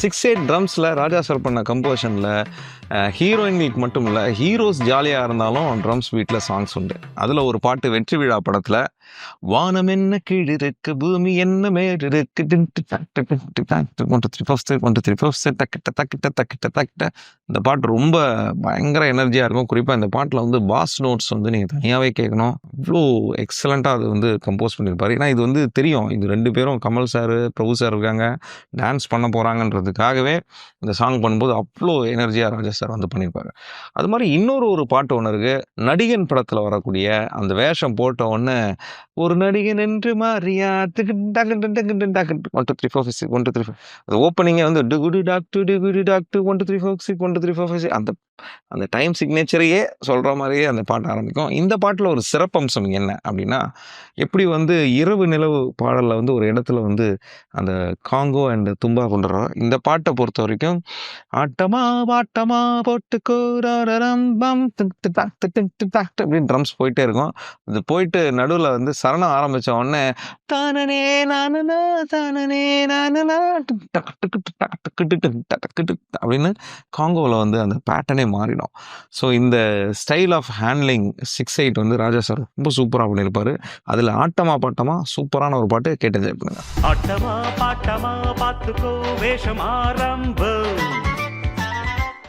6/8 ட்ரம்ஸில் ராஜா sir பண்ண கம்போஷனில் ஹீரோயின்களுக்கு மட்டும் இல்லை, ஹீரோஸ் ஜாலியாக இருந்தாலும் ட்ரம்ஸ் பீட்டில் சாங்ஸ் உண்டு. அதில் ஒரு பாட்டு வெற்றி விழா படத்தில் வானம் என்ன கீழ் இருக்கு, பூமி என்ன மேல் இருக்கு, தக்கிட்ட இந்த பாட்டு ரொம்ப பயங்கர எனர்ஜியாக இருக்கும். குறிப்பாக இந்த பாட்டில் வந்து பாஸ் நோட்ஸ் வந்து நீங்கள் தனியாகவே கேட்கணும். அவ்வளோ எக்ஸலண்ட்டாக அது வந்து கம்போஸ் பண்ணியிருப்பார். ஏன்னா இது வந்து தெரியும், இது 2 பேரும் கமல் சார் பிரபு சார் இருக்காங்க, டான்ஸ் பண்ண போகிறாங்கன்றதுக்காகவே இந்த சாங் பண்ணும்போது அவ்வளோ எனர்ஜியாக ராஜா சார் வந்து பண்ணியிருப்பாங்க. அது மாதிரி ஒரு பாட்டு ஒன்று இருக்குது, நடிகன் படத்தில் வரக்கூடிய அந்த வேஷம் போட்ட உடனே ஒரு நடிகன் என்று மாறியா 1 2 3 4 5 6 1 2 3 4 அது ஓப்பனிங்கே வந்து டுகுடு டாக்டு 1 2 3 4 6 1 2 3 4 5 அந்த அந்த டைம் சிக்னேச்சரையே சொல்கிற மாதிரியே அந்த பாட்டு ஆரம்பிக்கும். இந்த பாட்டில் ஒரு சிறப்பம்சம் என்ன அப்படின்னா, எப்படி வந்து இரவு நிலவு பாடலில் வந்து ஒரு இடத்துல வந்து அந்த காங்கோ அண்ட் தும்பா கொண்டு வரோம். இந்த பாட்டை பொறுத்த வரைக்கும் ஆட்டமா பாட்டமா போட்டுக்கோ அப்படின்னு ட்ரம்ஸ் போயிட்டே இருக்கும். இது போயிட்டு நடுவில் வந்து சரணம் ஆரம்பித்த உடனே தானனே நானனா தானனே நானனா அப்படின்னு காங்கோவில் வந்து அந்த பேட்டர்னே மாறிடும். ஸோ இந்த ஸ்டைல் ஆஃப் ஹேண்ட்லிங் 6/8 வந்து ராஜா சார் ரொம்ப சூப்பராக பண்ணியிருப்பாரு. அதில் ஆட்டமா பாட்டமா சூப்பரான ஒரு பாட்டு கேட்டு என்ஜாய் பண்ணுங்க. ஆட்டமா பாட்டமா பாத்துக்கோ வேஷம் ஆரம்பம்